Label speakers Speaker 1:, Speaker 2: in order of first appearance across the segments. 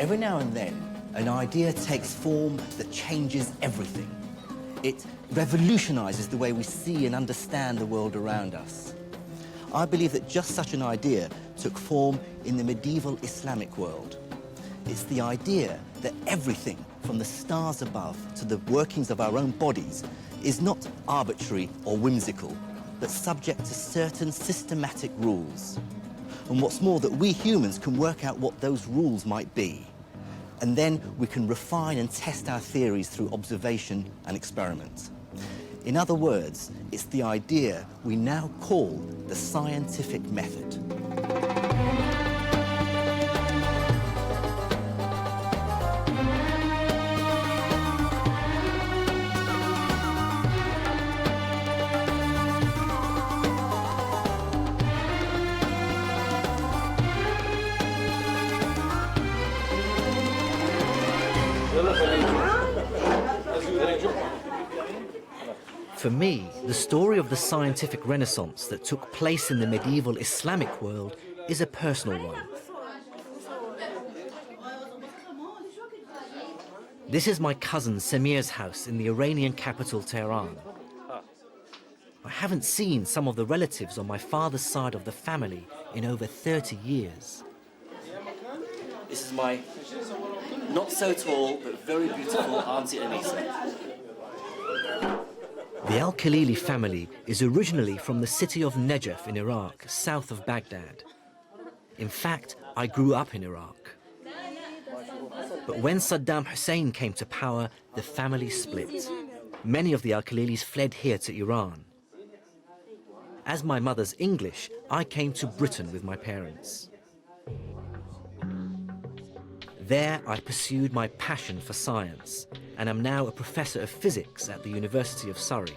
Speaker 1: Every now and then, an idea takes form that changes everything. It revolutionizes the way we see and understand the world around us. I believe that just such an idea took form in the medieval Islamic world. It's the idea that everything, from the stars above to the workings of our own bodies, is not arbitrary or whimsical, but subject to certain systematic rules. And what's more, that we humans can work out what those rules might be. And then we can refine and test our theories through observation and experiment. In other words, it's the idea we now call the scientific method. For me, the story of the scientific renaissance that took place in the medieval Islamic world is a personal one. This is my cousin Samir's house in the Iranian capital, Tehran. I haven't seen some of the relatives on my father's side of the family in over 30 years. This is my not so tall but very beautiful Auntie Anisa. The Al-Khalili family is originally from the city of Najaf in Iraq, south of Baghdad. In fact, I grew up in Iraq. But when Saddam Hussein came to power, the family split. Many of the Al-Khalilis fled here to Iran. As my mother's English, I came to Britain with my parents. There, I pursued my passion for science and am now a professor of physics at the University of Surrey.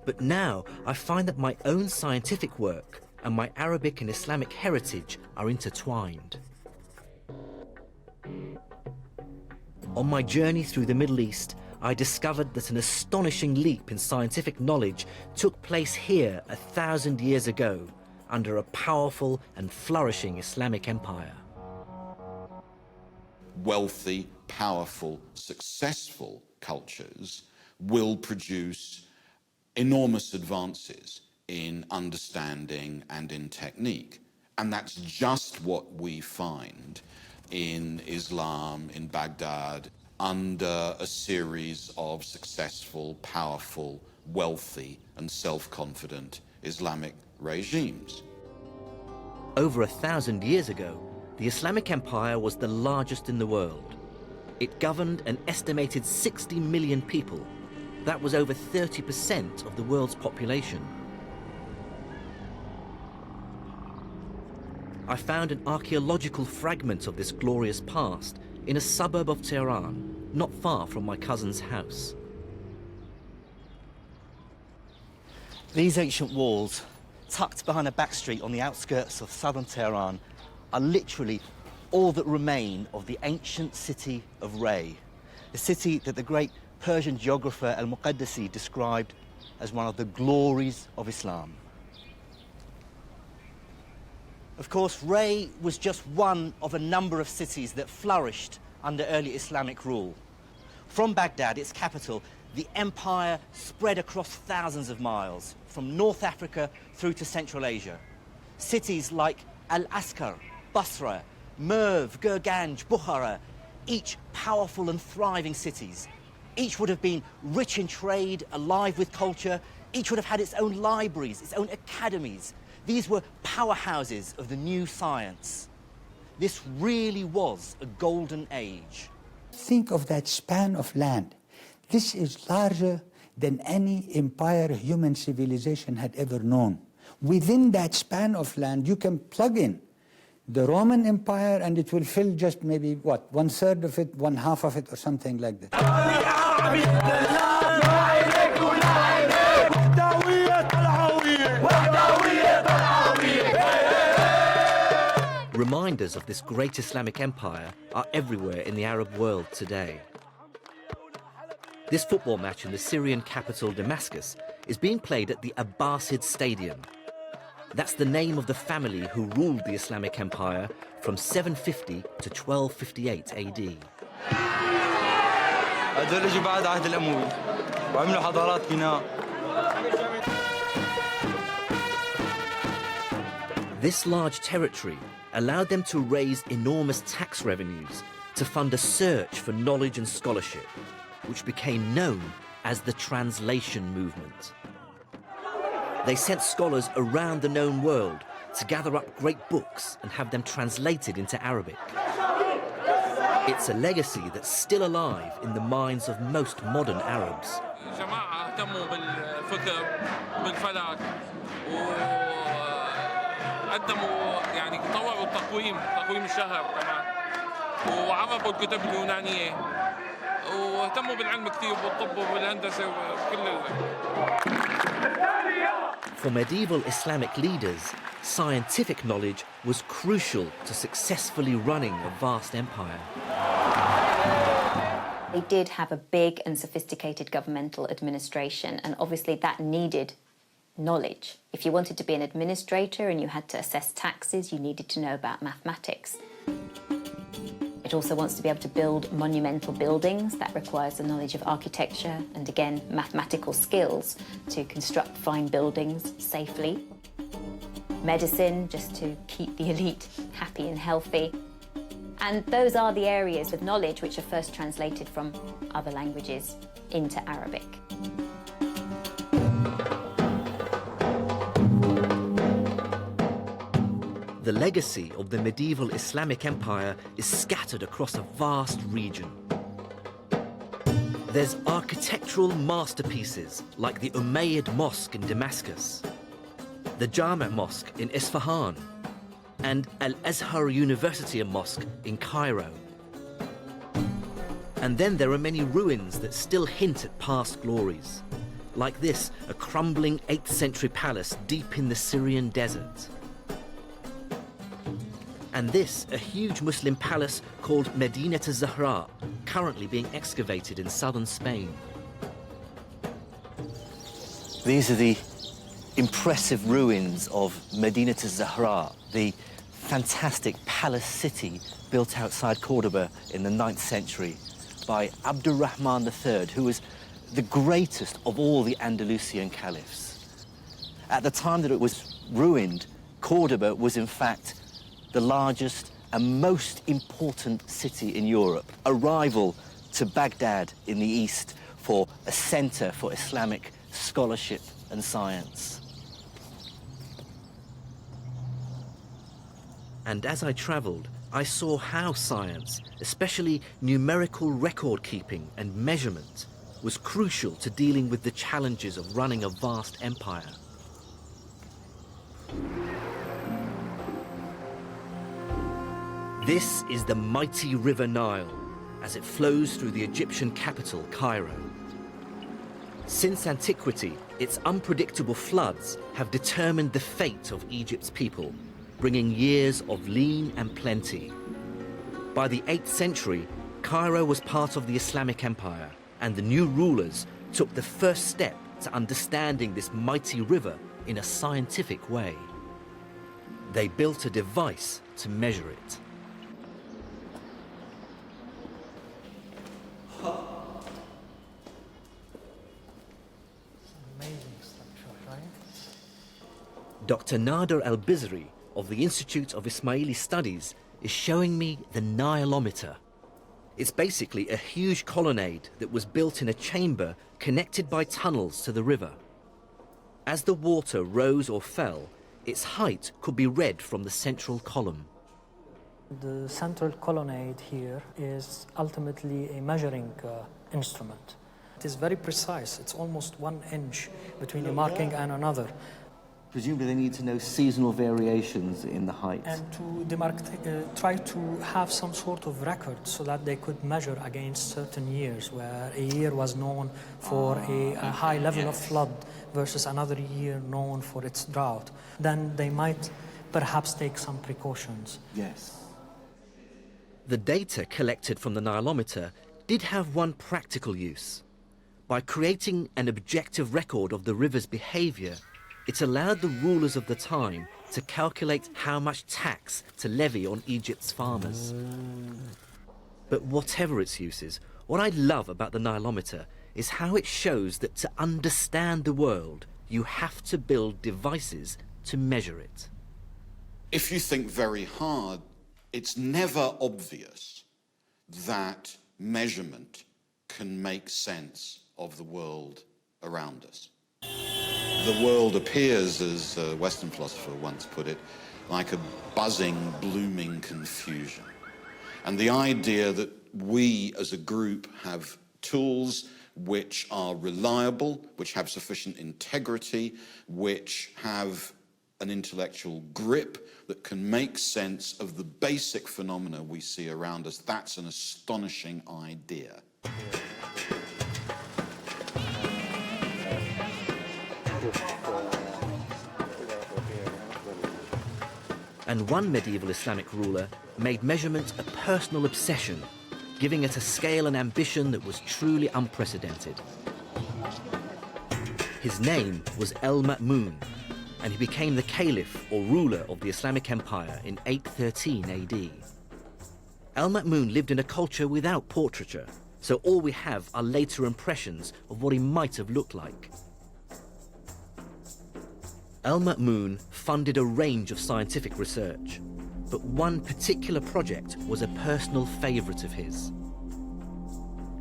Speaker 1: But now, I find that my own scientific work and my Arabic and Islamic heritage are intertwined. On my journey through the Middle East, I discovered that an astonishing leap in scientific knowledge took place here 1,000 years ago under a powerful and flourishing Islamic empire.
Speaker 2: Wealthy, powerful, successful cultures will produce enormous advances in understanding and in technique. And that's just what we find in Islam, in Baghdad, under a series of successful, powerful, wealthy, and self-confident Islamic regimes.
Speaker 1: Over 1,000 years ago, the Islamic Empire was the largest in the world. It governed an estimated 60 million people. That was over 30% of the world's population. I found an archaeological fragment of this glorious past in a suburb of Tehran, not far from my cousin's house. These ancient walls, tucked behind a back street on the outskirts of southern Tehran, are literally all that remain of the ancient city of Ray, the city that the great Persian geographer Al-Muqaddasi described as one of the glories of Islam. Of course, Ray was just one of a number of cities that flourished under early Islamic rule. From Baghdad, its capital, the empire spread across thousands of miles, from North Africa through to Central Asia. Cities like Al-Askar, Basra, Merv, Gurganj, Bukhara, each powerful and thriving cities. Each would have been rich in trade, alive with culture. Each would have had its own libraries, its own academies. These were powerhouses of the new science. This really was a golden age.
Speaker 3: Think of that span of land. This is larger than any empire human civilization had ever known. Within that span of land, you can plug in the Roman Empire and it will fill just maybe, what, 1/3 of it, 1/2 of it, or something like that.
Speaker 1: Reminders of this great Islamic empire are everywhere in the Arab world today. This football match in the Syrian capital Damascus is being played at the Abbasid Stadium. That's the name of the family who ruled the Islamic Empire from 750 to 1258 AD.
Speaker 4: هذول اجوا بعد عهد الأموي وعملوا حضارات بناء.
Speaker 1: This large territory allowed them to raise enormous tax revenues to fund a search for knowledge and scholarship, which became known as the translation movement. They sent scholars around the known world to gather up great books and have them translated into Arabic. It's a legacy that's still alive in the minds of most modern Arabs.
Speaker 5: قدموا يعني طوروا تقويم الشهر كمان وعربوا الكتب اليونانية واهتموا بالعلم كثير بالطب وبالهندسة وكل
Speaker 1: For medieval Islamic leaders, scientific knowledge was crucial to successfully running a vast empire.
Speaker 6: They did have a big and sophisticated governmental administration, and obviously that needed knowledge. If you wanted to be an administrator and you had to assess taxes, you needed to know about mathematics. It also wants to be able to build monumental buildings. That requires the knowledge of architecture and, again, mathematical skills to construct fine buildings safely. Medicine, just to keep the elite happy and healthy. And those are the areas of knowledge which are first translated from other languages into Arabic.
Speaker 1: The legacy of the medieval Islamic empire is scattered across a vast region. There's architectural masterpieces like the Umayyad Mosque in Damascus, the Jami' Mosque in Isfahan, and Al-Azhar University and Mosque in Cairo. And then there are many ruins that still hint at past glories, like this, a crumbling 8th century palace deep in the Syrian desert. And this, a huge Muslim palace called Medinat al-Zahra, currently being excavated in southern Spain. These are the impressive ruins of Medinat al-Zahra, the fantastic palace city built outside Cordoba in the 9th century by Abdurrahman III, who was the greatest of all the Andalusian caliphs. At the time that it was ruined, Cordoba was in fact the largest and most important city in Europe, a rival to Baghdad in the east for a center for Islamic scholarship and science. And as I traveled, I saw how science, especially numerical record keeping and measurement, was crucial to dealing with the challenges of running a vast empire. This is the mighty River Nile as it flows through the Egyptian capital, Cairo. Since antiquity, its unpredictable floods have determined the fate of Egypt's people, bringing years of lean and plenty. By the 8th century, Cairo was part of the Islamic Empire, and the new rulers took the first step to understanding this mighty river in a scientific way. They built a device to measure it. Dr. Nader Al-Bizri of the Institute of Ismaili Studies is showing me the Nileometer. It's basically a huge colonnade that was built in a chamber connected by tunnels to the river. As the water rose or fell, its height could be read from the central column.
Speaker 7: The central colonnade here is ultimately a measuring instrument. It is very precise. It's almost 1 inch between a marking and another.
Speaker 1: Presumably they need to know seasonal variations in the height.
Speaker 7: And to try to have some sort of record so that they could measure against certain years, where a year was known for a high level of flood versus another year known for its drought. Then they might perhaps take some precautions.
Speaker 1: Yes. The data collected from the Nileometer did have one practical use. By creating an objective record of the river's behavior, it allowed the rulers of the time to calculate how much tax to levy on Egypt's farmers. But whatever its uses, what I love about the Nilometer is how it shows that to understand the world, you have to build devices to measure it.
Speaker 2: If you think very hard, it's never obvious that measurement can make sense of the world around us. The world appears, as a Western philosopher once put it, like a buzzing, blooming confusion. And the idea that we as a group have tools which are reliable, which have sufficient integrity, which have an intellectual grip that can make sense of the basic phenomena we see around us, that's an astonishing idea.
Speaker 1: And one medieval Islamic ruler made measurement a personal obsession, giving it a scale and ambition that was truly unprecedented. His name was Al-Ma'mun, and he became the caliph or ruler of the Islamic Empire in 813 AD. Al-Ma'mun lived in a culture without portraiture, so all we have are later impressions of what he might have looked like. Al-Ma'mun funded a range of scientific research, but one particular project was a personal favorite of his.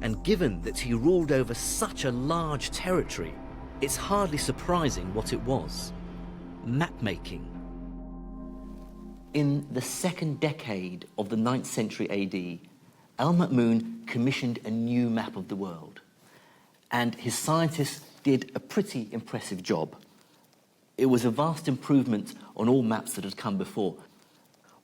Speaker 1: And given that he ruled over such a large territory, it's hardly surprising what it was: map-making. In the second decade of the 9th century AD, Al-Ma'mun commissioned a new map of the world, and his scientists did a pretty impressive job. It was a vast improvement on all maps that had come before.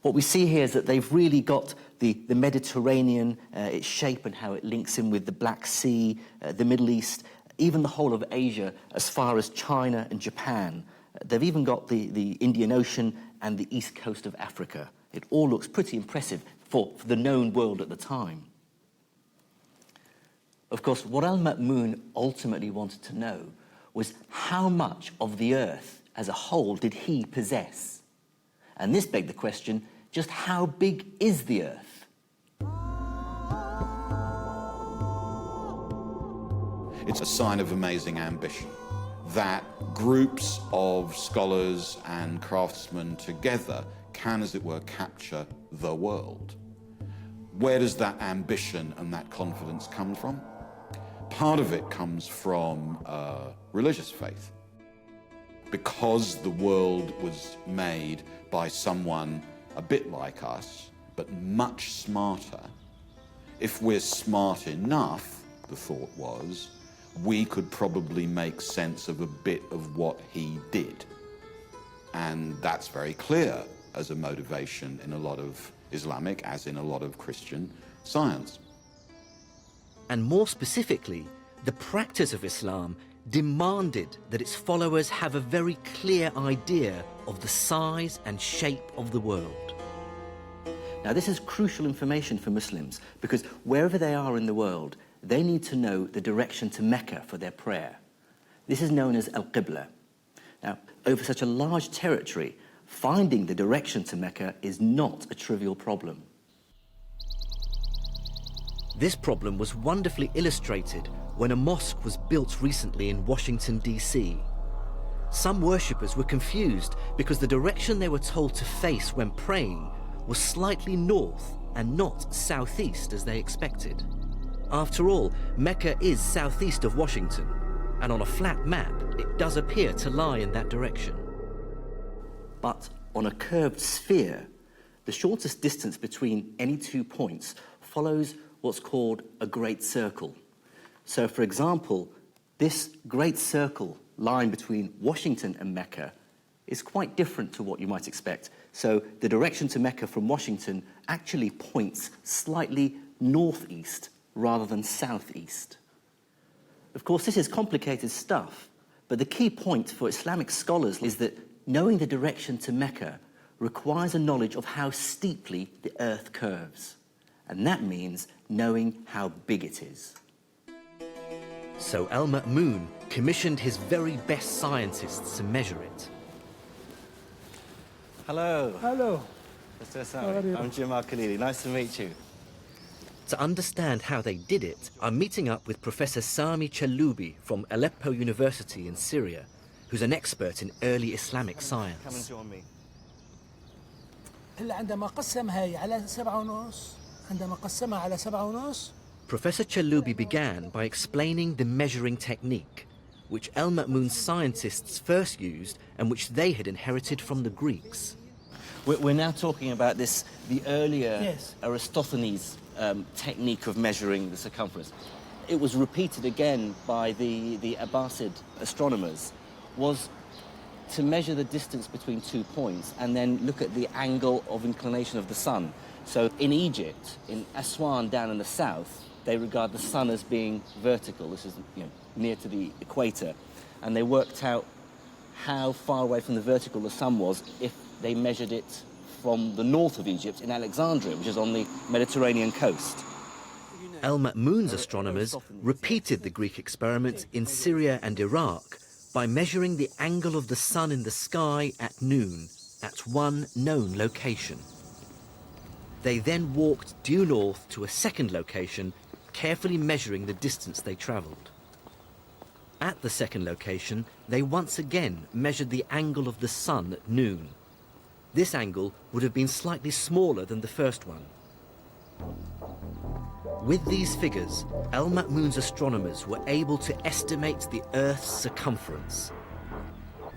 Speaker 1: What we see here is that they've really got the Mediterranean, its shape and how it links in with the Black Sea, the Middle East, even the whole of Asia as far as China and Japan. They've even got the Indian Ocean and the east coast of Africa. It all looks pretty impressive for the known world at the time. Of course, what Al-Ma'mun ultimately wanted to know was how much of the Earth as a whole did he possess? And this begged the question, just how big is the Earth?
Speaker 2: It's a sign of amazing ambition that groups of scholars and craftsmen together can, as it were, capture the world. Where does that ambition and that confidence come from? Part of it comes from religious faith. Because the world was made by someone a bit like us, but much smarter, if we're smart enough, the thought was, we could probably make sense of a bit of what he did. And that's very clear as a motivation in a lot of Islamic, as in a lot of Christian science.
Speaker 1: And more specifically, the practice of Islam demanded that its followers have a very clear idea of the size and shape of the world.
Speaker 8: Now, this is crucial information for Muslims because wherever they are in the world, they need to know the direction to Mecca for their prayer. This is known as Al-Qibla. Now, over such a large territory, finding the direction to Mecca is not a trivial problem.
Speaker 1: This problem was wonderfully illustrated when a mosque was built recently in Washington, D.C. Some worshippers were confused because the direction they were told to face when praying was slightly north and not southeast as they expected. After all, Mecca is southeast of Washington, and on a flat map, it does appear to lie in that direction.
Speaker 8: But on a curved sphere, the shortest distance between any 2 points follows what's called a great circle. So, for example, this great circle line between Washington and Mecca is quite different to what you might expect. So the direction to Mecca from Washington actually points slightly northeast rather than southeast. Of course, this is complicated stuff, but the key point for Islamic scholars is that knowing the direction to Mecca requires a knowledge of how steeply the earth curves. And that means knowing how big it is.
Speaker 1: So Al-Ma'mun commissioned his very best scientists to measure it. Hello.
Speaker 3: Hello.
Speaker 1: I'm Jim Al-Khalili. Nice to meet you.
Speaker 9: To understand how they did it, I'm meeting up with Professor Sami Chaloubi from Aleppo University in Syria, who's an expert in early Islamic
Speaker 1: Come and
Speaker 9: science.
Speaker 1: join me.
Speaker 9: Professor Chaloubi began by explaining the measuring technique, which El-Ma'mun's scientists first used and which they had inherited from the Greeks.
Speaker 1: We're now talking about the earlier Aristophanes technique of measuring the circumference. It was repeated again by the Abbasid astronomers, was to measure the distance between 2 points and then look at the angle of inclination of the sun. So in Egypt, in Aswan down in the south, they regard the sun as being vertical. This is near to the equator. And they worked out how far away from the vertical the sun was if they measured it from the north of Egypt in Alexandria, which is on the Mediterranean coast.
Speaker 9: El-Ma'mun's astronomers repeated the Greek experiment in Syria and Iraq by measuring the angle of the sun in the sky at noon at one known location. They then walked due north to a second location, carefully measuring the distance they travelled. At the second location, they once again measured the angle of the sun at noon. This angle would have been slightly smaller than the first one. With these figures, El-Ma'mun's astronomers were able to estimate the Earth's circumference.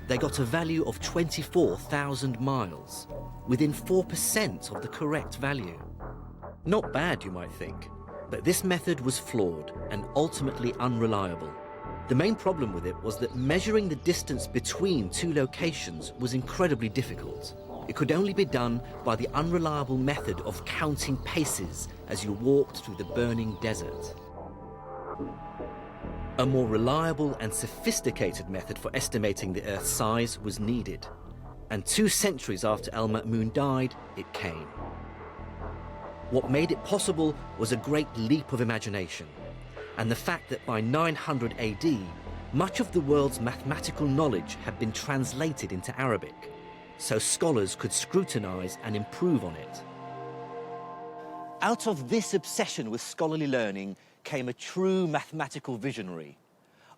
Speaker 9: They got a value of 24,000 miles, within 4% of the correct value. Not bad, you might think, but this method was flawed and ultimately unreliable. The main problem with it was that measuring the distance between two locations was incredibly difficult. It could only be done by the unreliable method of counting paces as you walked through the burning desert. A more reliable and sophisticated method for estimating the Earth's size was needed. And 2 centuries after El-Ma'mun died, it came. What made it possible was a great leap of imagination, and the fact that by 900 AD, much of the world's mathematical knowledge had been translated into Arabic, so scholars could scrutinize and improve on it.
Speaker 1: Out of this obsession with scholarly learning came a true mathematical visionary,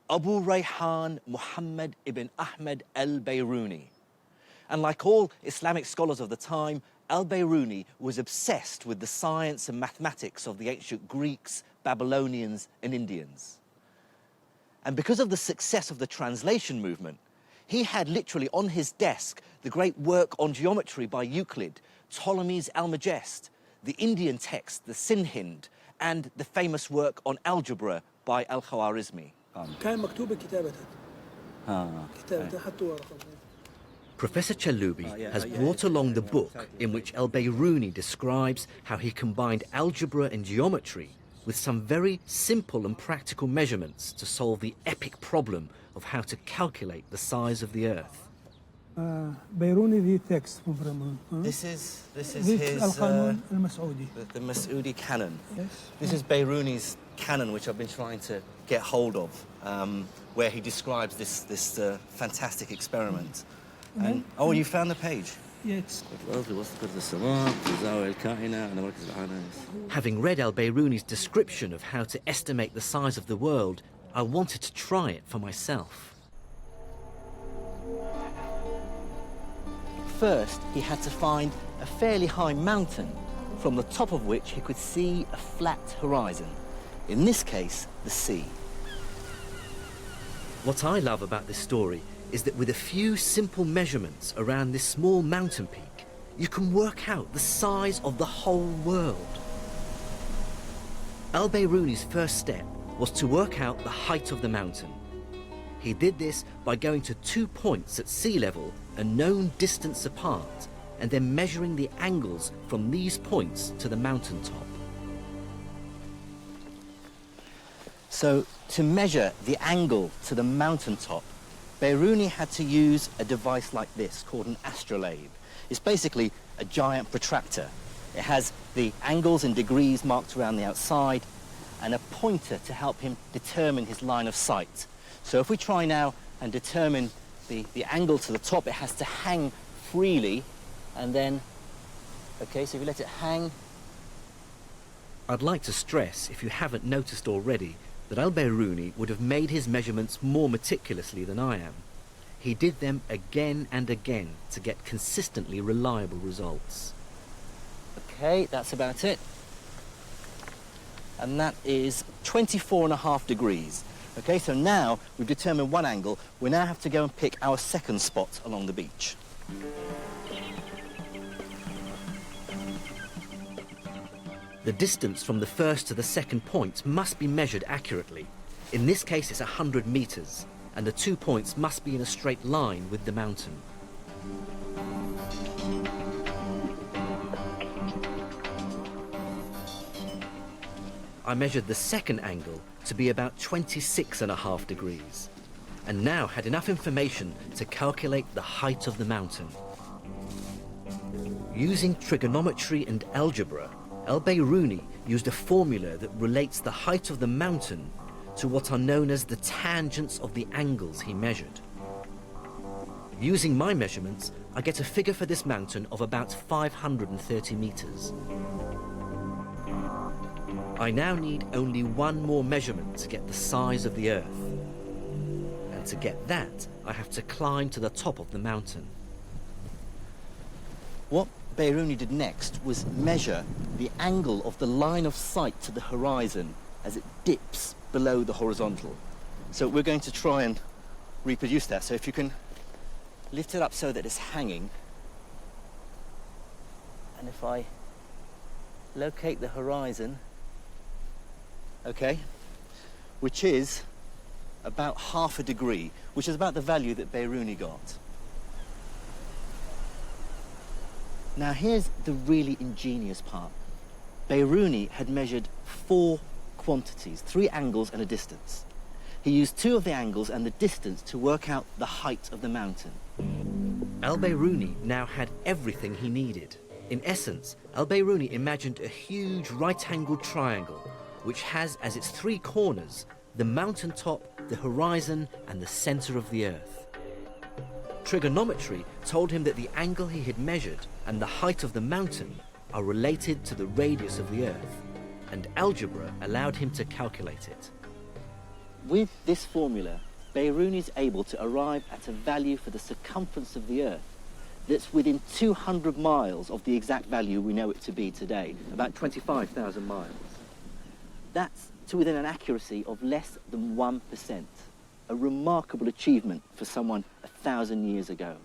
Speaker 1: Abu Rayhan Muhammad ibn Ahmed al-Biruni. And like all Islamic scholars of the time, al-Biruni was obsessed with the science and mathematics of the ancient Greeks, Babylonians, and Indians. And because of the success of the translation movement, he had literally on his desk the great work on geometry by Euclid, Ptolemy's Almagest, the Indian text, the Sinhind, and the famous work on algebra by Al-Khwarizmi.
Speaker 9: Professor Chaloubi has brought along the book in which al-Biruni describes how he combined algebra and geometry with some very simple and practical measurements to solve the epic problem of how to calculate the size of the Earth.
Speaker 10: Biruni text from
Speaker 1: This is his
Speaker 10: Al-Qanun al-Mas'udi.
Speaker 1: The Mas'udi canon.
Speaker 10: Yes.
Speaker 1: This is Biruni's canon, which I've been trying to get hold of, where he describes this fantastic experiment. And oh, you found the page.
Speaker 10: Yes.
Speaker 9: Having read al-Biruni's description of how to estimate the size of the world, I wanted to try it for myself.
Speaker 1: First, he had to find a fairly high mountain from the top of which he could see a flat horizon. In this case, the sea.
Speaker 9: What I love about this story is that with a few simple measurements around this small mountain peak, you can work out the size of the whole world. Al-Biruni's first step was to work out the height of the mountain. He did this by going to 2 points at sea level, a known distance apart, and then measuring the angles from these points to the mountaintop.
Speaker 1: So, to measure the angle to the mountaintop, Biruni had to use a device like this called an astrolabe. It's basically a giant protractor. It has the angles in degrees marked around the outside and a pointer to help him determine his line of sight. So if we try now and determine the angle to the top, it has to hang freely And then, okay, so if you let it hang.
Speaker 9: I'd like to stress, if you haven't noticed already, that Al-Biruni would have made his measurements more meticulously than I am. He did them again and again to get consistently reliable results.
Speaker 1: Okay, that's about it. And that is 24.5 degrees. Okay, so now we've determined one angle. We now have to go and pick our second spot along the beach.
Speaker 9: The distance from the first to the second point must be measured accurately. In this case, it's 100 meters, and the 2 points must be in a straight line with the mountain. I measured the second angle to be about 26.5 degrees, and now had enough information to calculate the height of the mountain. Using trigonometry and algebra, Al-Biruni used a formula that relates the height of the mountain to what are known as the tangents of the angles he measured. Using my measurements, I get a figure for this mountain of about 530 meters. I now need only one more measurement to get the size of the Earth. And to get that, I have to climb to the top of the mountain.
Speaker 1: What Biruni did next was measure the angle of the line of sight to the horizon as it dips below the horizontal. So we're going to try and reproduce that. So if you can lift it up so that it's hanging, and if I locate the horizon, okay, which is about 0.5 degree, which is about the value that Biruni got. Now here's the really ingenious part. Biruni had measured 4 quantities, 3 angles and a distance. He used 2 of the angles and the distance to work out the height of the mountain.
Speaker 9: Al-Biruni now had everything he needed. In essence, Al-Biruni imagined a huge right-angled triangle which has as its 3 corners the mountaintop, the horizon, and the center of the Earth. Trigonometry told him that the angle he had measured and the height of the mountain are related to the radius of the Earth, and algebra allowed him to calculate it.
Speaker 1: With this formula, Biruni is able to arrive at a value for the circumference of the Earth that's within 200 miles of the exact value we know it to be today, about 25,000 miles. That's to within an accuracy of less than 1%, a remarkable achievement for someone 1,000 years ago.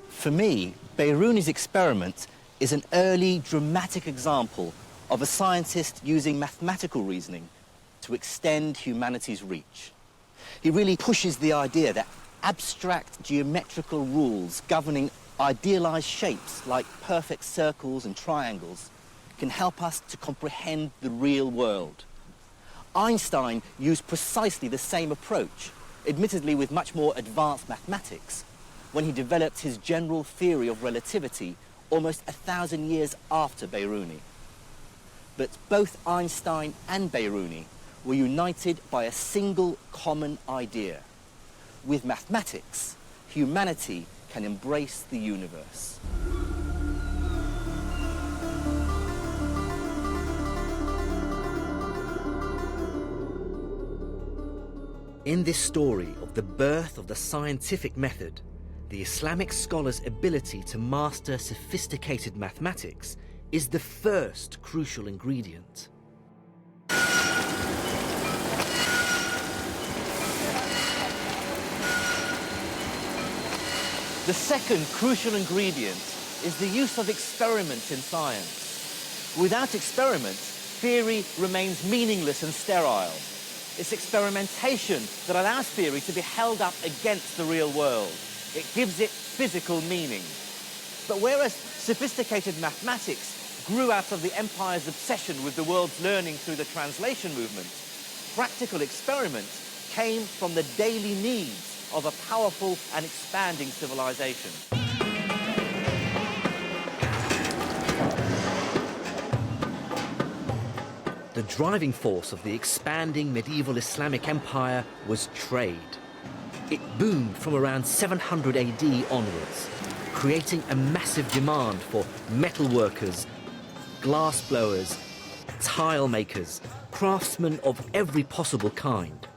Speaker 1: For me, Biruni's experiment is an early dramatic example of a scientist using mathematical reasoning to extend humanity's reach. He really pushes the idea that abstract geometrical rules governing idealized shapes like perfect circles and triangles can help us to comprehend the real world. Einstein used precisely the same approach, admittedly with much more advanced mathematics, when he developed his general theory of relativity almost 1,000 years after Biruni. But both Einstein and Biruni were united by a single common idea. With mathematics, humanity can embrace the universe.
Speaker 9: In this story of the birth of the scientific method, the Islamic scholar's ability to master sophisticated mathematics is the first crucial ingredient.
Speaker 1: The second crucial ingredient is the use of experiment in science. Without experiment, theory remains meaningless and sterile. It's experimentation that allows theory to be held up against the real world. It gives it physical meaning. But whereas sophisticated mathematics grew out of the empire's obsession with the world's learning through the translation movement, practical experiment came from the daily needs of a powerful and expanding civilization.
Speaker 9: the driving force of the expanding medieval Islamic empire was trade. It boomed from around 700 AD onwards, creating a massive demand for metal workers, glass blowers, tile makers, craftsmen of every possible kind.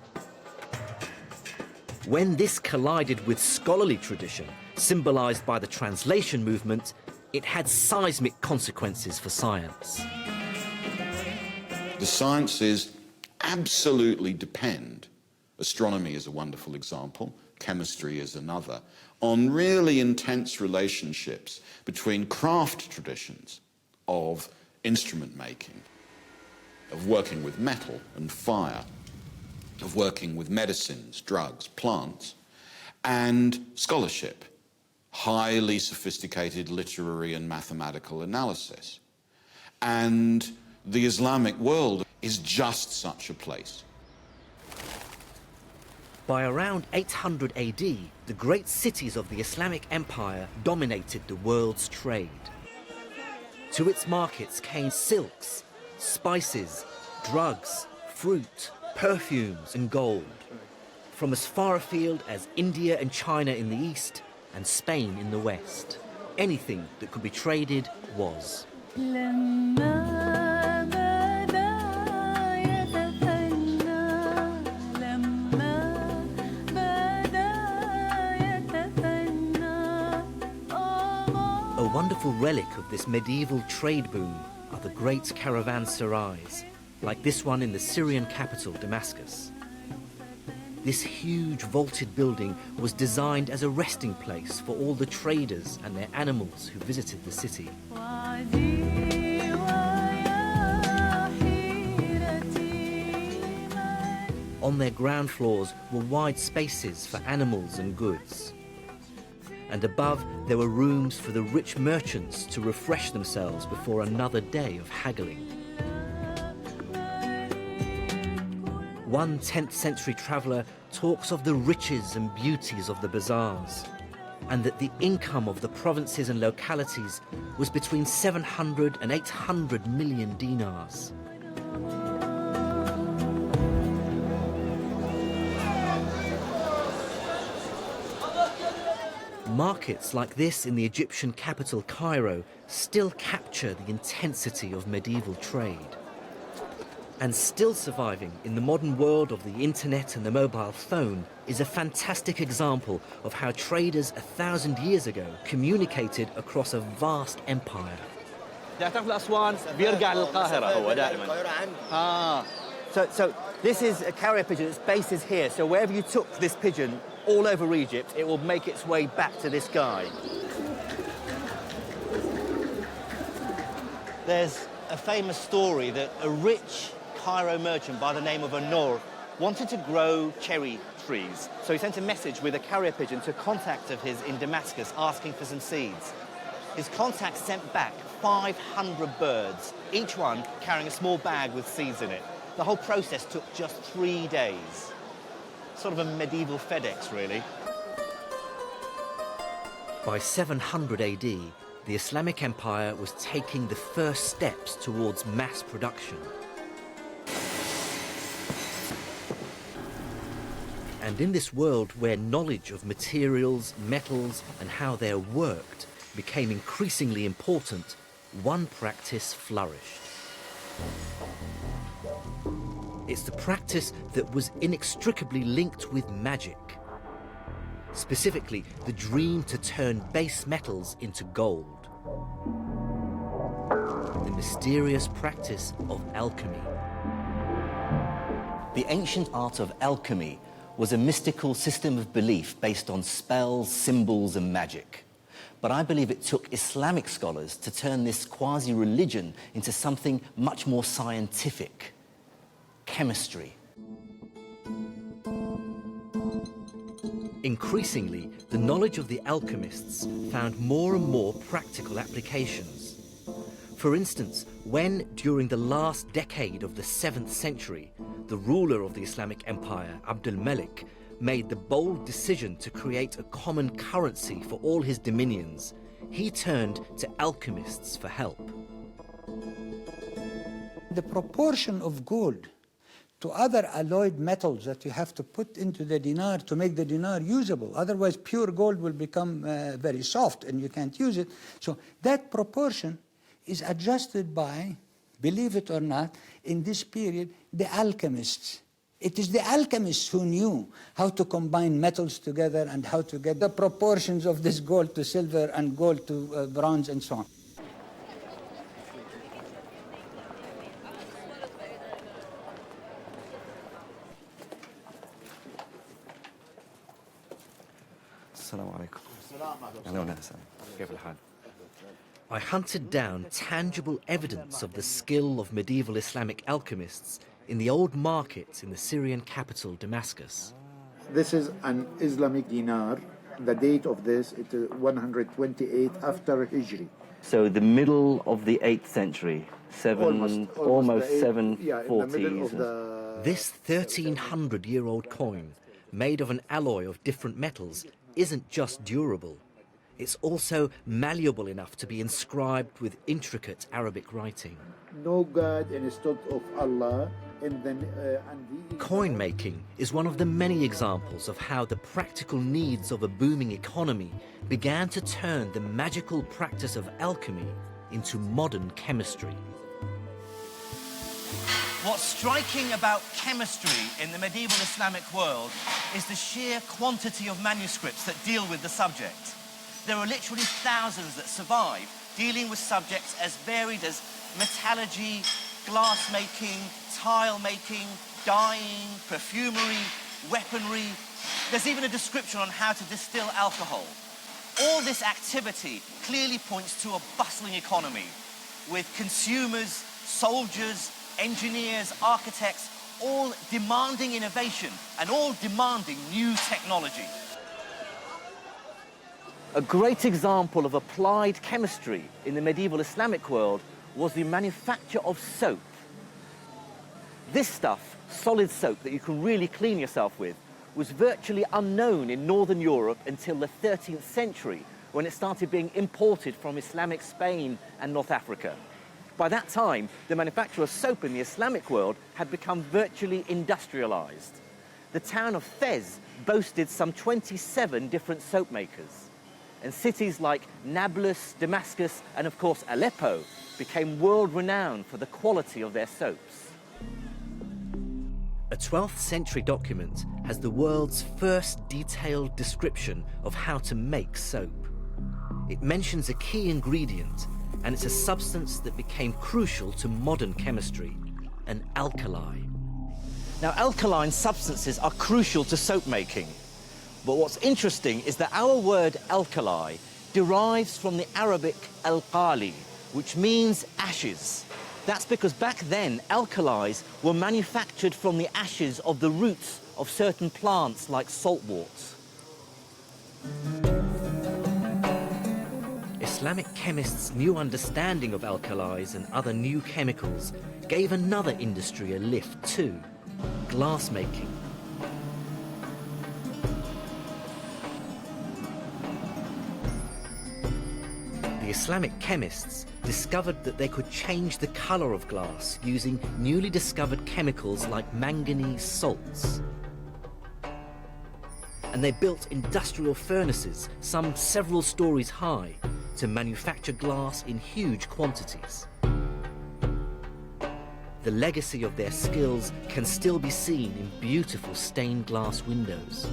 Speaker 9: When this collided with scholarly tradition, symbolized by the translation movement, it had seismic consequences for science.
Speaker 2: The sciences absolutely depend, astronomy is a wonderful example, chemistry is another, on really intense relationships between craft traditions of instrument making, of working with metal and fire, of working with medicines, drugs, plants, and scholarship, highly sophisticated literary and mathematical analysis. And the Islamic world is just such a place.
Speaker 9: By around 800 AD, the great cities of the Islamic Empire dominated the world's trade. To its markets came silks, spices, drugs, fruit, perfumes and gold, from as far afield as India and China in the east and Spain in the west. Anything that could be traded was. A wonderful relic of this medieval trade boom are the great Caravanserais, like this one in the Syrian capital, Damascus. This huge vaulted building was designed as a resting place for all the traders and their animals who visited the city. On their ground floors were wide spaces for animals and goods. And above, there were rooms for the rich merchants to refresh themselves before another day of haggling. One 10th century traveller talks of the riches and beauties of the bazaars, and that the income of the provinces and localities was between 700 and 800 million dinars. Markets like this in the Egyptian capital Cairo still capture the intensity of medieval trade. And still surviving in the modern world of the internet and the mobile phone is a fantastic example of how traders 1,000 years ago communicated across a vast empire.
Speaker 8: So this is a carrier pigeon, its base is here, so wherever you took this pigeon all over Egypt, it will make its way back to this guy. There's a famous story that a rich Cairo merchant by the name of Anor wanted to grow cherry trees. So he sent a message with a carrier pigeon to a contact of his in Damascus asking for some seeds. His contact sent back 500 birds, each one carrying a small bag with seeds in it. The whole process took just 3 days. Sort of a medieval FedEx, really.
Speaker 9: By 700 AD, the Islamic Empire was taking the first steps towards mass production. And in this world where knowledge of materials, metals, and how they're worked became increasingly important, one practice flourished. It's the practice that was inextricably linked with magic. Specifically, the dream to turn base metals into gold. The mysterious practice of alchemy.
Speaker 1: The ancient art of alchemy was a mystical system of belief based on spells, symbols, and magic. But I believe it took Islamic scholars to turn this quasi-religion into something much more scientific. Chemistry.
Speaker 9: Increasingly, the knowledge of the alchemists found more and more practical applications. For instance, when, during the last decade of the 7th century, the ruler of the Islamic Empire, Abd al-Malik, made the bold decision to create a common currency for all his dominions, he turned to alchemists for help.
Speaker 3: the proportion of gold to other alloyed metals that you have to put into the dinar to make the dinar usable. Otherwise, pure gold will become very soft and you can't use it. So that proportion is adjusted by, believe it or not, in this period, the alchemists. It is the alchemists who knew how to combine metals together and how to get the proportions of this gold to silver and gold to bronze and so on.
Speaker 9: السلام عليكم. أهلا وسهلا. كيف الحال? I hunted down tangible evidence of the skill of medieval Islamic alchemists in the old markets in the Syrian capital, Damascus.
Speaker 11: This is an Islamic dinar. The date of this is 128 after Hijri.
Speaker 8: So the middle of the 8th century, almost 740s.
Speaker 11: Yeah, in the middle of the...
Speaker 9: This 1,300-year-old coin, made of an alloy of different metals, isn't just durable. It's also malleable enough to be inscribed with intricate Arabic writing.
Speaker 11: No God instead of Allah.
Speaker 9: Coin making is one of the many examples of how the practical needs of a booming economy began to turn the magical practice of alchemy into modern chemistry.
Speaker 1: What's striking about chemistry in the medieval Islamic world is the sheer quantity of manuscripts that deal with the subject. There are literally thousands that survive, dealing with subjects as varied as metallurgy, glass making, tile making, dyeing, perfumery, weaponry. There's even a description on how to distill alcohol. All this activity clearly points to a bustling economy with consumers, soldiers, engineers, architects, all demanding innovation and all demanding new technology.
Speaker 8: A great example of applied chemistry in the medieval Islamic world was the manufacture of soap. This stuff, solid soap that you can really clean yourself with, was virtually unknown in Northern Europe until the 13th century, when it started being imported from Islamic Spain and North Africa. By that time, the manufacture of soap in the Islamic world had become virtually industrialized. The town of Fez boasted some 27 different soap makers. And cities like Nablus, Damascus, and of course Aleppo became world-renowned for the quality of their soaps.
Speaker 9: A 12th century document has the world's first detailed description of how to make soap. It mentions a key ingredient, and it's a substance that became crucial to modern chemistry, an alkali.
Speaker 1: Now, alkaline substances are crucial to soap making. But what's interesting is that our word alkali derives from the Arabic al-qali, which means ashes. That's because back then, alkalis were manufactured from the ashes of the roots of certain plants like saltwort.
Speaker 9: Islamic chemists' new understanding of alkalis and other new chemicals gave another industry a lift too, glass making. The Islamic chemists discovered that they could change the color of glass using newly discovered chemicals like manganese salts. And they built industrial furnaces, some several stories high, to manufacture glass in huge quantities. The legacy of their skills can still be seen in beautiful stained glass windows.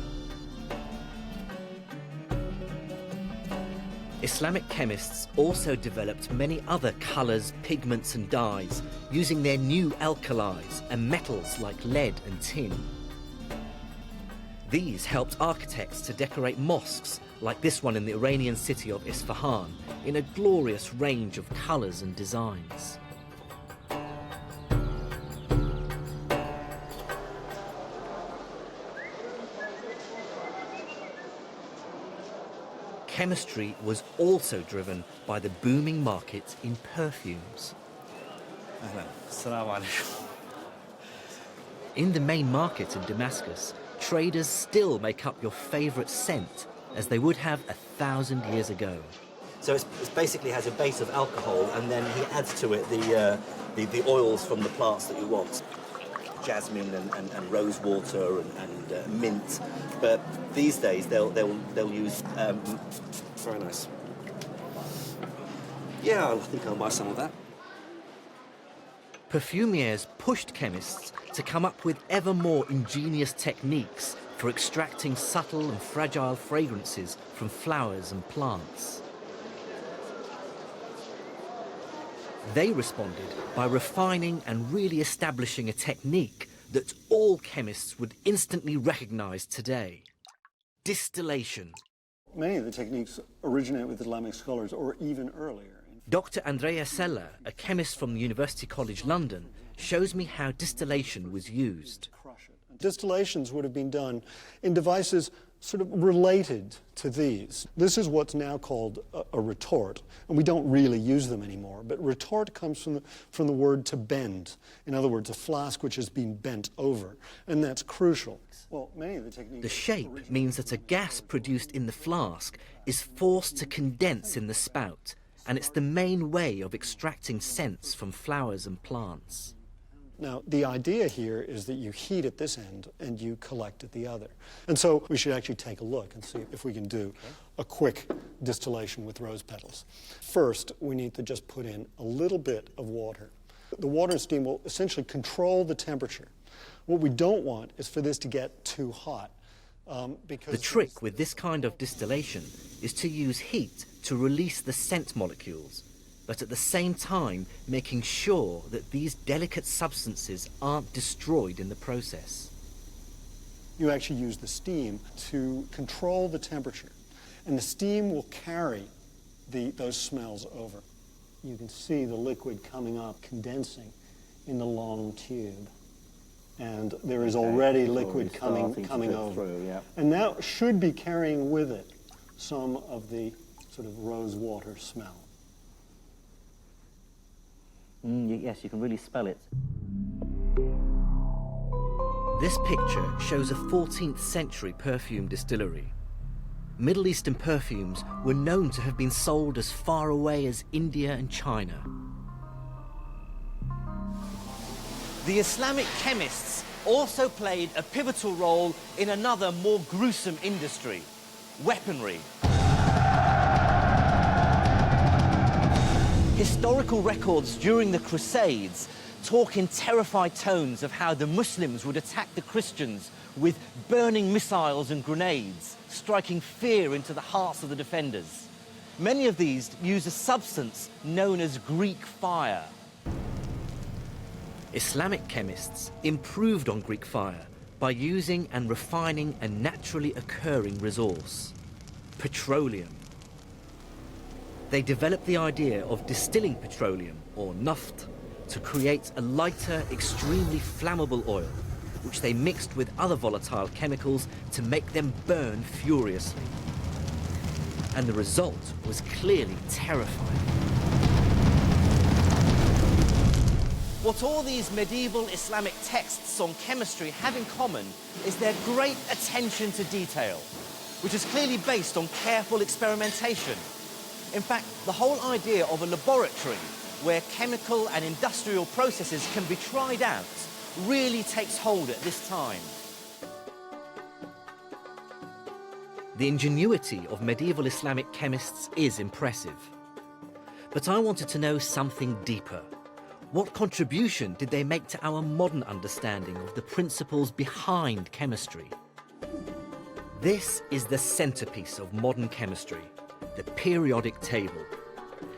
Speaker 9: Islamic chemists also developed many other colors, pigments and dyes using their new alkalis and metals like lead and tin. These helped architects to decorate mosques like this one in the Iranian city of Isfahan in a glorious range of colors and designs. Chemistry was also driven by the booming market in perfumes. In the main market in Damascus, traders still make up your favorite scent as they would have 1,000 years ago.
Speaker 8: So it basically has a base of alcohol, and then he adds to it the oils from the plants that you want. Jasmine and rose water and mint. But these days they'll use very nice. Yeah, I think I'll buy some of that.
Speaker 9: Perfumers pushed chemists to come up with ever more ingenious techniques for extracting subtle and fragile fragrances from flowers and plants. They responded by refining and really establishing a technique that all chemists would instantly recognize today: distillation.
Speaker 12: Many of the techniques originate with Islamic scholars or even earlier.
Speaker 9: Dr. Andrea Sella, a chemist from the University College London, shows me how distillation was used.
Speaker 12: Distillations would have been done in devices sort of related to these. This is what's now called a retort, and we don't really use them anymore, but retort comes from the word to bend. In other words, a flask which has been bent over, and that's crucial. Well, many of the techniques...
Speaker 9: The shape means that a gas produced in the flask is forced to condense in the spout, and it's the main way of extracting scents from flowers and plants.
Speaker 12: Now, the idea here is that you heat at this end and you collect at the other. And so we should actually take a look and see if we can do a quick distillation with rose petals. First, we need to just put in a little bit of water. The water and steam will essentially control the temperature. What we don't want is for this to get too hot.
Speaker 9: The trick with this kind of distillation is to use heat to release the scent molecules, but at the same time making sure that these delicate substances aren't destroyed in the process.
Speaker 12: You actually use the steam to control the temperature, and the steam will carry those smells over. You can see the liquid coming up, condensing in the long tube. And there is already liquid coming over.
Speaker 11: Through, yeah.
Speaker 12: And that should be carrying with it some of the sort of rose water smell.
Speaker 8: Yes, you can really smell it.
Speaker 9: This picture shows a 14th century perfume distillery. Middle Eastern perfumes were known to have been sold as far away as India and China.
Speaker 1: The Islamic chemists also played a pivotal role in another more gruesome industry: weaponry. Historical records during the Crusades talk in terrified tones of how the Muslims would attack the Christians with burning missiles and grenades, striking fear into the hearts of the defenders. Many of these use a substance known as Greek fire.
Speaker 9: Islamic chemists improved on Greek fire by using and refining a naturally occurring resource: petroleum. They developed the idea of distilling petroleum, or naft, to create a lighter, extremely flammable oil, which they mixed with other volatile chemicals to make them burn furiously. And the result was clearly terrifying.
Speaker 1: What all these medieval Islamic texts on chemistry have in common is their great attention to detail, which is clearly based on careful experimentation. In fact, the whole idea of a laboratory where chemical and industrial processes can be tried out really takes hold at this time.
Speaker 9: The ingenuity of medieval Islamic chemists is impressive. But I wanted to know something deeper. What contribution did they make to our modern understanding of the principles behind chemistry? This is the centerpiece of modern chemistry, the periodic table.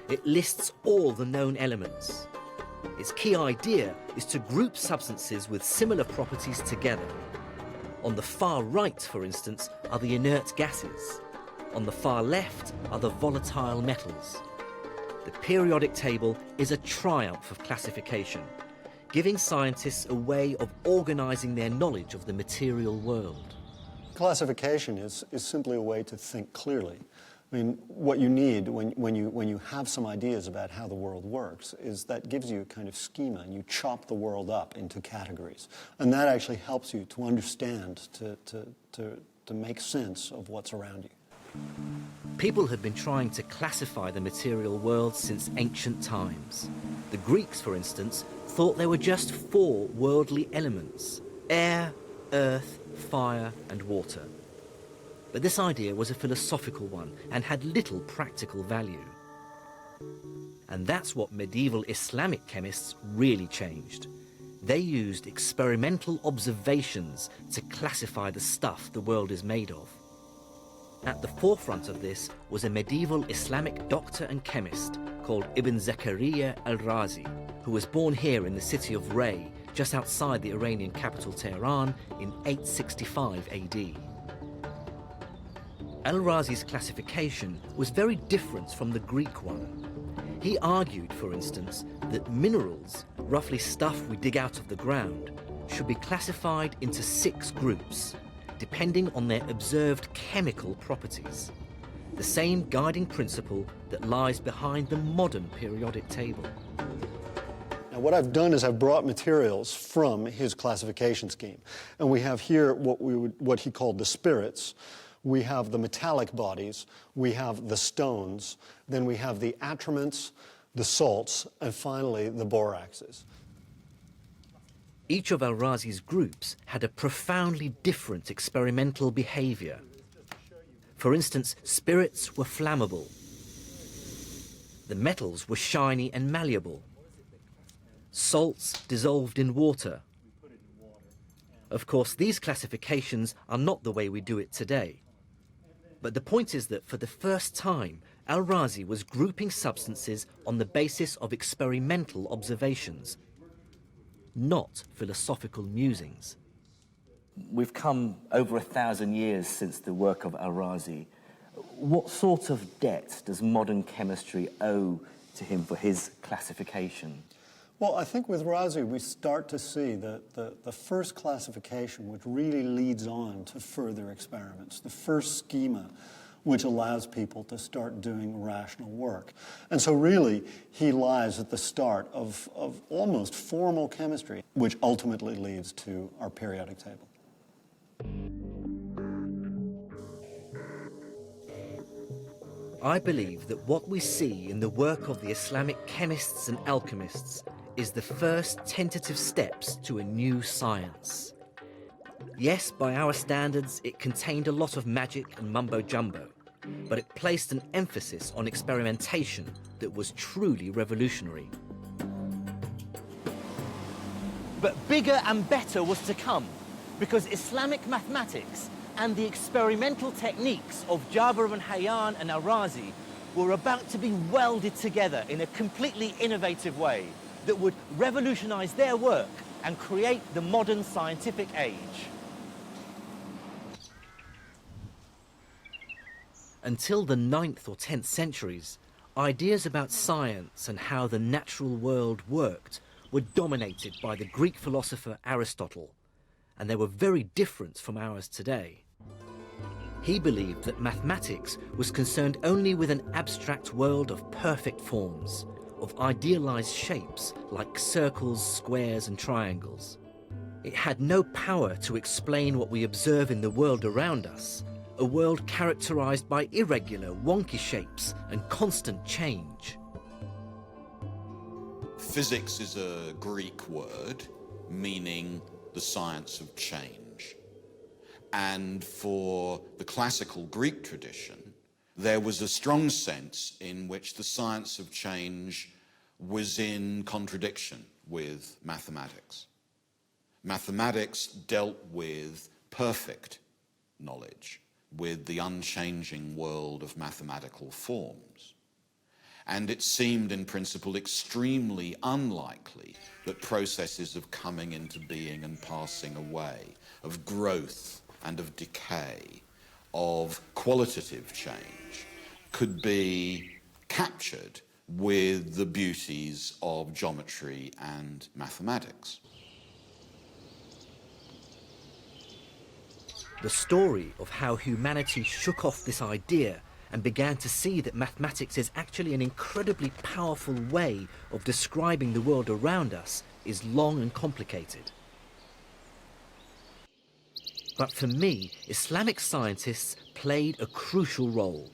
Speaker 9: It lists all the known elements. Its key idea is to group substances with similar properties together. On the far right, for instance, are the inert gases. On the far left are the volatile metals. The periodic table is a triumph of classification, giving scientists a way of organizing their knowledge of the material world.
Speaker 12: Classification is simply a way to think clearly. I mean, what you need when you have some ideas about how the world works is that gives you a kind of schema, and you chop the world up into categories. And that actually helps you to understand, to make sense of what's around you.
Speaker 9: People had been trying to classify the material world since ancient times. The Greeks, for instance, thought there were just 4 worldly elements: air, earth, fire, and water. But this idea was a philosophical one and had little practical value. And that's what medieval Islamic chemists really changed. They used experimental observations to classify the stuff the world is made of. At the forefront of this was a medieval Islamic doctor and chemist called Ibn Zakaria Al-Razi, who was born here in the city of Ray, just outside the Iranian capital Tehran, in 865 AD. Al-Razi's classification was very different from the Greek one. He argued, for instance, that minerals, roughly stuff we dig out of the ground, should be classified into 6 groups, depending on their observed chemical properties. The same guiding principle that lies behind the modern periodic table.
Speaker 12: Now, what I've done is I've brought materials from his classification scheme. And we have here what he called the spirits. We have the metallic bodies, we have the stones, then we have the atriments, the salts, and finally the boraxes.
Speaker 9: Each of Al-Razi's groups had a profoundly different experimental behavior. For instance, spirits were flammable. The metals were shiny and malleable. Salts dissolved in water. Of course, these classifications are not the way we do it today. But the point is that for the first time, Al-Razi was grouping substances on the basis of experimental observations, not philosophical musings.
Speaker 8: We've come over 1,000 years since the work of Al-Razi. What sort of debt does modern chemistry owe to him for his classification?
Speaker 12: Well, I think with Razi we start to see the first classification which really leads on to further experiments, the first schema which allows people to start doing rational work. And so really he lies at the start of almost formal chemistry, which ultimately leads to our periodic table.
Speaker 9: I believe that what we see in the work of the Islamic chemists and alchemists is the first tentative steps to a new science. Yes, by our standards, it contained a lot of magic and mumbo-jumbo, but it placed an emphasis on experimentation that was truly revolutionary.
Speaker 1: But bigger and better was to come, because Islamic mathematics and the experimental techniques of Ibn al-Haytham and Al-Razi were about to be welded together in a completely innovative way that would revolutionize their work and create the modern scientific age.
Speaker 9: Until the 9th or 10th centuries, ideas about science and how the natural world worked were dominated by the Greek philosopher Aristotle, and they were very different from ours today. He believed that mathematics was concerned only with an abstract world of perfect forms, of idealized shapes like circles, squares, and triangles. It had no power to explain what we observe in the world around us, a world characterized by irregular, wonky shapes and constant change.
Speaker 2: Physics is a Greek word meaning the science of change. And for the classical Greek tradition, there was a strong sense in which the science of change was in contradiction with mathematics. Mathematics dealt with perfect knowledge, with the unchanging world of mathematical forms. And it seemed in principle extremely unlikely that processes of coming into being and passing away, of growth and of decay, of qualitative change, could be captured with the beauties of geometry and mathematics.
Speaker 9: The story of how humanity shook off this idea and began to see that mathematics is actually an incredibly powerful way of describing the world around us is long and complicated. But for me, Islamic scientists played a crucial role.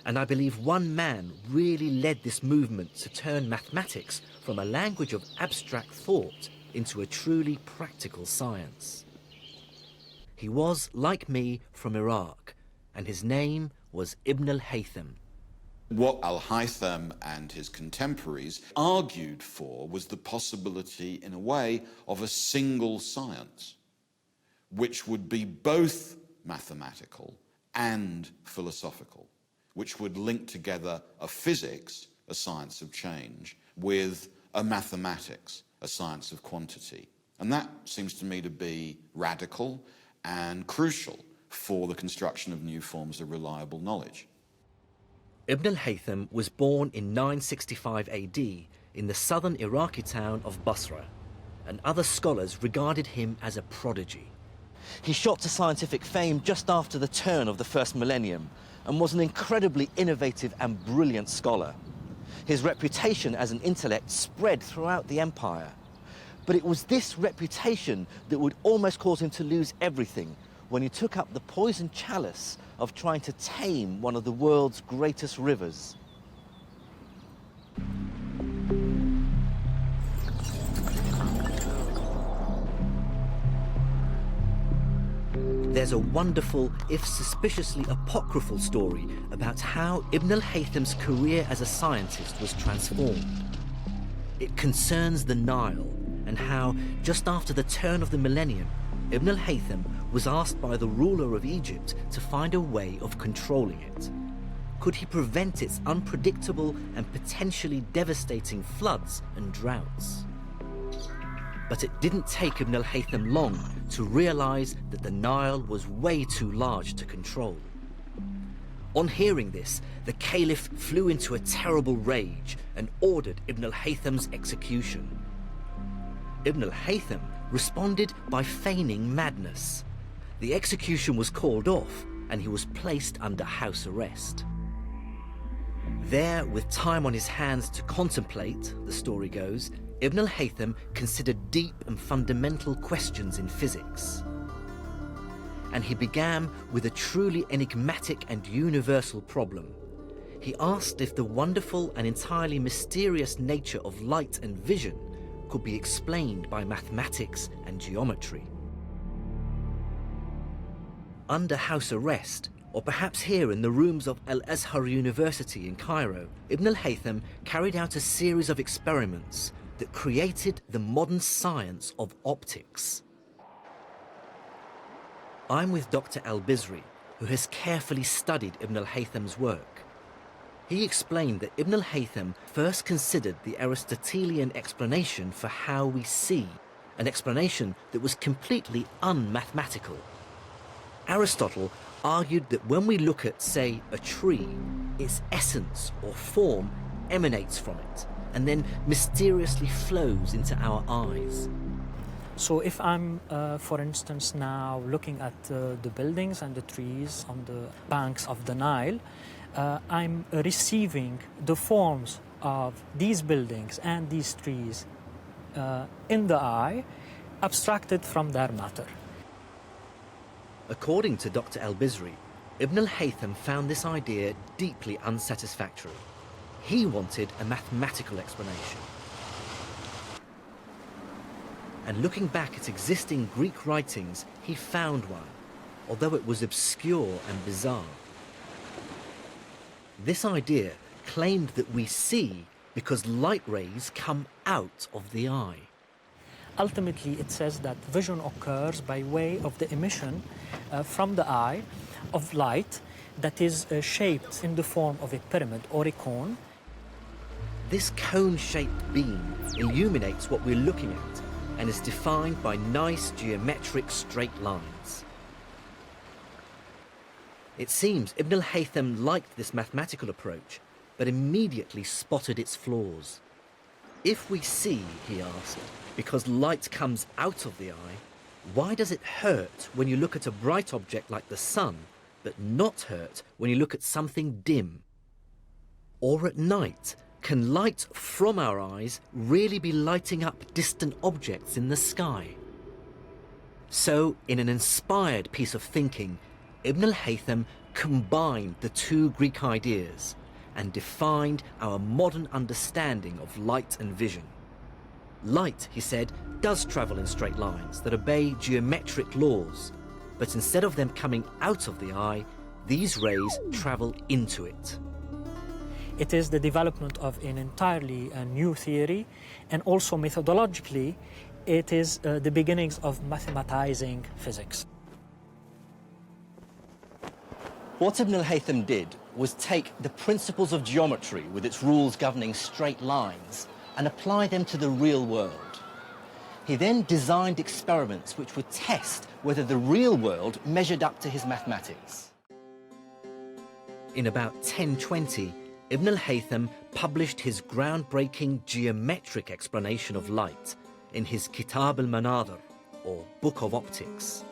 Speaker 9: And I believe one man really led this movement to turn mathematics from a language of abstract thought into a truly practical science. He was, like me, from Iraq, and his name was Ibn al-Haytham.
Speaker 2: What Al-Haytham and his contemporaries argued for was the possibility, in a way, of a single science, which would be both mathematical and philosophical, which would link together a physics, a science of change, with a mathematics, a science of quantity. And that seems to me to be radical and crucial for the construction of new forms of reliable knowledge.
Speaker 9: Ibn al-Haytham was born in 965 AD in the southern Iraqi town of Basra, and other scholars regarded him as a prodigy.
Speaker 1: He shot to scientific fame just after the turn of the first millennium and was an incredibly innovative and brilliant scholar. His reputation as an intellect spread throughout the empire. But it was this reputation that would almost cause him to lose everything when he took up the poisoned chalice of trying to tame one of the world's greatest rivers.
Speaker 9: There's a wonderful, if suspiciously apocryphal story about how Ibn al-Haytham's career as a scientist was transformed. It concerns the Nile and how, just after the turn of the millennium, Ibn al-Haytham was asked by the ruler of Egypt to find a way of controlling it. Could he prevent its unpredictable and potentially devastating floods and droughts? But it didn't take Ibn al-Haytham long to realize that the Nile was way too large to control. On hearing this, the caliph flew into a terrible rage and ordered Ibn al-Haytham's execution. Ibn al-Haytham responded by feigning madness. The execution was called off and he was placed under house arrest. There, with time on his hands to contemplate, the story goes, Ibn al-Haytham considered deep and fundamental questions in physics. And he began with a truly enigmatic and universal problem. He asked if the wonderful and entirely mysterious nature of light and vision could be explained by mathematics and geometry. Under house arrest, or perhaps here in the rooms of Al-Azhar University in Cairo, Ibn al-Haytham carried out a series of experiments that created the modern science of optics. I'm with Dr. Al-Bizri, who has carefully studied Ibn al-Haytham's work. He explained that Ibn al-Haytham first considered the Aristotelian explanation for how we see, an explanation that was completely unmathematical. Aristotle argued that when we look at, say, a tree, its essence or form emanates from it and then mysteriously flows into our eyes.
Speaker 7: So if I'm, for instance, now looking at the buildings and the trees on the banks of the Nile, I'm receiving the forms of these buildings and these trees in the eye, abstracted from their matter.
Speaker 9: According to Dr. Al-Bizri, Ibn al-Haytham found this idea deeply unsatisfactory. He wanted a mathematical explanation. And looking back at existing Greek writings, he found one, although it was obscure and bizarre. This idea claimed that we see because light rays come out of the eye.
Speaker 7: Ultimately, it says that vision occurs by way of the emission from the eye of light that is shaped in the form of a pyramid or a cone.
Speaker 9: This cone-shaped beam illuminates what we're looking at and is defined by nice geometric straight lines. It seems Ibn al-Haytham liked this mathematical approach, but immediately spotted its flaws. If we see, he asked, because light comes out of the eye, why does it hurt when you look at a bright object like the sun, but not hurt when you look at something dim? Or at night, can light from our eyes really be lighting up distant objects in the sky? So, in an inspired piece of thinking, Ibn al-Haytham combined the two Greek ideas and defined our modern understanding of light and vision. Light, he said, does travel in straight lines that obey geometric laws, but instead of them coming out of the eye, these rays travel into it.
Speaker 7: It is the development of an entirely new theory, and also methodologically, it is the beginnings of mathematizing physics.
Speaker 1: What Ibn al-Haytham did was take the principles of geometry with its rules governing straight lines and apply them to the real world. He then designed experiments which would test whether the real world measured up to his mathematics.
Speaker 9: In about 1020, Ibn al-Haytham published his groundbreaking geometric explanation of light in his Kitab al-Manadhir, or Book of Optics.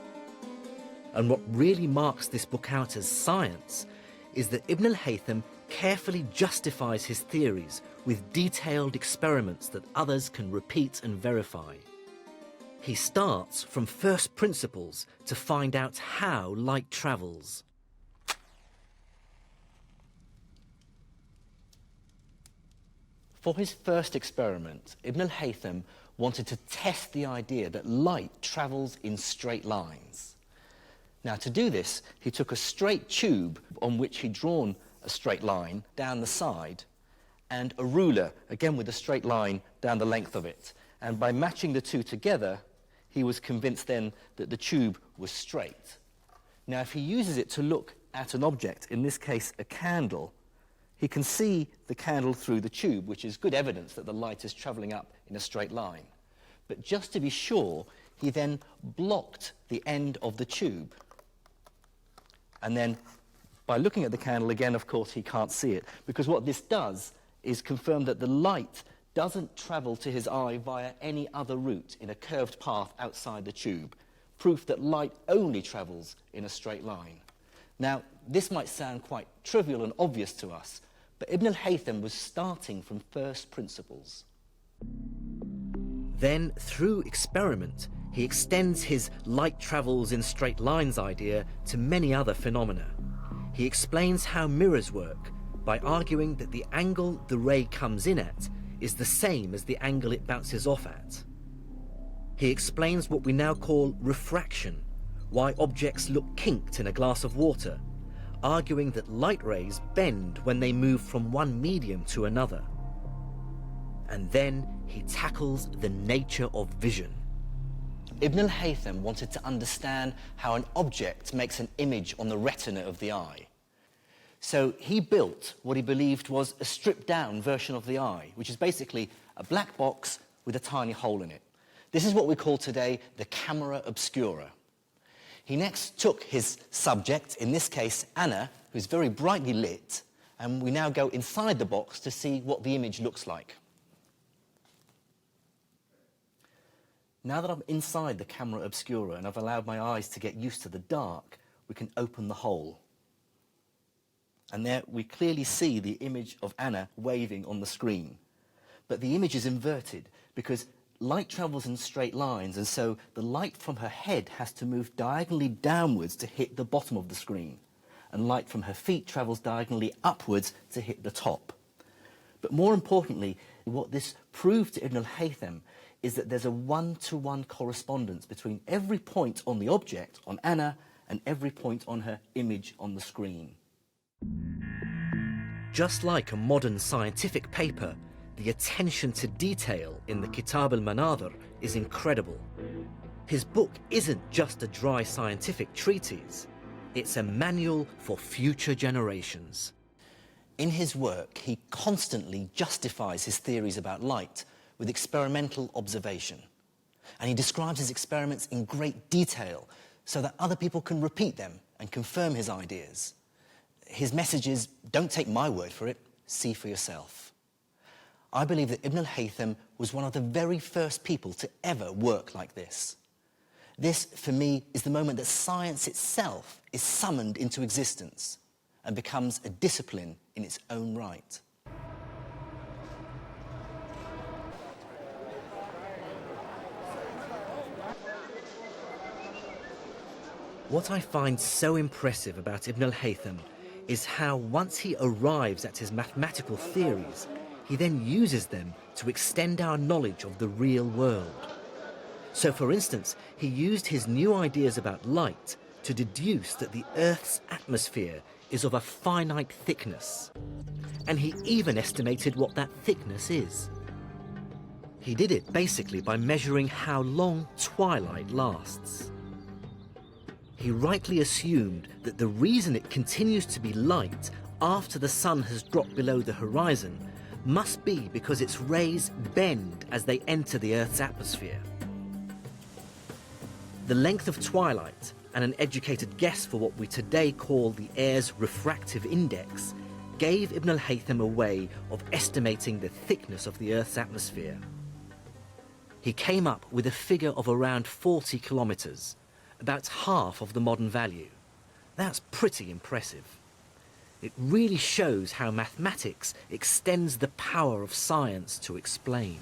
Speaker 9: And what really marks this book out as science is that Ibn al-Haytham carefully justifies his theories with detailed experiments that others can repeat and verify. He starts from first principles to find out how light travels.
Speaker 1: For his first experiment, Ibn al-Haytham wanted to test the idea that light travels in straight lines. Now, to do this, he took a straight tube on which he'd drawn a straight line down the side and a ruler, again with a straight line down the length of it. And by matching the two together, he was convinced then that the tube was straight. Now, if he uses it to look at an object, in this case a candle, he can see the candle through the tube, which is good evidence that the light is travelling up in a straight line. But just to be sure, he then blocked the end of the tube. And then, by looking at the candle again, of course, he can't see it, because what this does is confirm that the light doesn't travel to his eye via any other route in a curved path outside the tube, proof that light only travels in a straight line. Now, this might sound quite trivial and obvious to us, but Ibn al-Haytham was starting from first principles.
Speaker 9: Then, through experiment, he extends his light travels in straight lines idea to many other phenomena. He explains how mirrors work by arguing that the angle the ray comes in at is the same as the angle it bounces off at. He explains what we now call refraction, why objects look kinked in a glass of water, arguing that light rays bend when they move from one medium to another. And then he tackles the nature of vision.
Speaker 1: Ibn al-Haytham wanted to understand how an object makes an image on the retina of the eye. So he built what he believed was a stripped-down version of the eye, which is basically a black box with a tiny hole in it. This is what we call today the camera obscura. He next took his subject, in this case Anna, who's very brightly lit, and we now go inside the box to see what the image looks like. Now that I'm inside the camera obscura and I've allowed my eyes to get used to the dark, we can open the hole. And there we clearly see the image of Anna waving on the screen. But the image is inverted because light travels in straight lines, and so the light from her head has to move diagonally downwards to hit the bottom of the screen, and light from her feet travels diagonally upwards to hit the top. But more importantly, what this proved to Ibn al-Haytham is that there's a one-to-one correspondence between every point on the object, on Anna, and every point on her image on the screen.
Speaker 9: Just like a modern scientific paper, the attention to detail in the Kitab al-Manadhir is incredible. His book isn't just a dry scientific treatise, it's a manual for future generations.
Speaker 1: In his work, he constantly justifies his theories about light with experimental observation. And he describes his experiments in great detail so that other people can repeat them and confirm his ideas. His message is, don't take my word for it, see for yourself. I believe that Ibn al-Haytham was one of the very first people to ever work like this. This, for me, is the moment that science itself is summoned into existence and becomes a discipline in its own right.
Speaker 9: What I find so impressive about Ibn al-Haytham is how once he arrives at his mathematical theories, he then uses them to extend our knowledge of the real world. So, for instance, he used his new ideas about light to deduce that the Earth's atmosphere is of a finite thickness. And he even estimated what that thickness is. He did it basically by measuring how long twilight lasts. He rightly assumed that the reason it continues to be light after the sun has dropped below the horizon must be because its rays bend as they enter the Earth's atmosphere. The length of twilight and an educated guess for what we today call the air's refractive index gave Ibn al-Haytham a way of estimating the thickness of the Earth's atmosphere. He came up with a figure of around 40 kilometers, about half of the modern value. That's pretty impressive. It really shows how mathematics extends the power of science to explain.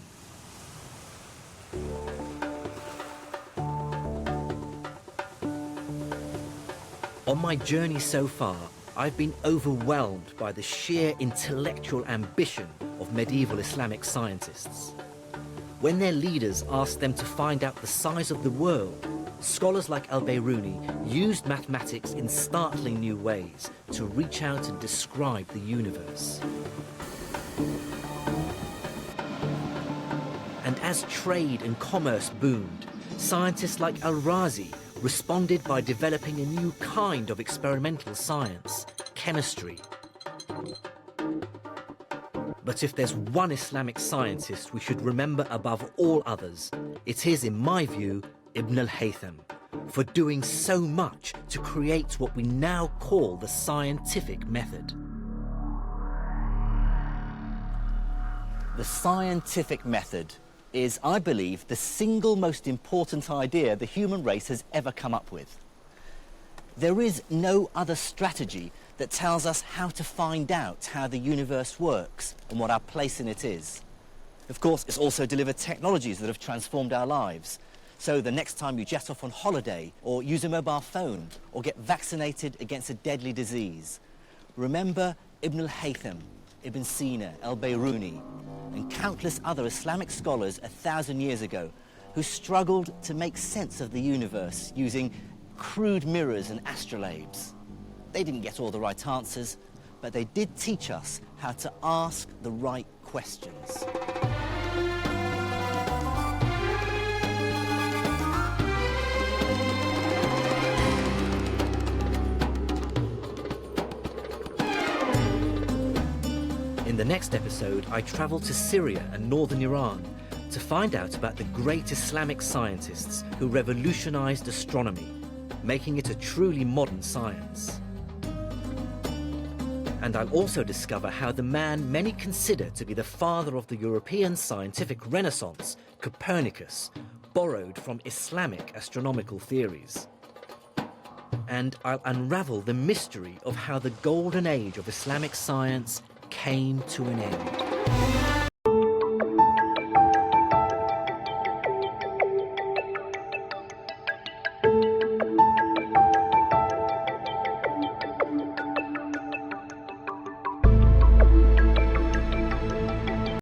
Speaker 9: On my journey so far, I've been overwhelmed by the sheer intellectual ambition of medieval Islamic scientists. When their leaders asked them to find out the size of the world, scholars like Al-Biruni used mathematics in startling new ways to reach out and describe the universe. And as trade and commerce boomed, scientists like Al-Razi responded by developing a new kind of experimental science, chemistry. But if there's one Islamic scientist we should remember above all others, it is, in my view, Ibn al-Haytham, for doing so much to create what we now call the scientific method.
Speaker 1: The scientific method is, I believe, the single most important idea the human race has ever come up with. There is no other strategy that tells us how to find out how the universe works and what our place in it is. Of course, it's also delivered technologies that have transformed our lives. So the next time you jet off on holiday, or use a mobile phone, or get vaccinated against a deadly disease, remember Ibn al-Haytham, Ibn Sina, Al-Biruni, and countless other Islamic scholars 1,000 years ago who struggled to make sense of the universe using crude mirrors and astrolabes. They didn't get all the right answers, but they did teach us how to ask the right questions.
Speaker 9: In the next episode, I travel to Syria and northern Iran to find out about the great Islamic scientists who revolutionized astronomy, making it a truly modern science. And I'll also discover how the man many consider to be the father of the European scientific renaissance, Copernicus, borrowed from Islamic astronomical theories. And I'll unravel the mystery of how the golden age of Islamic science came to an end.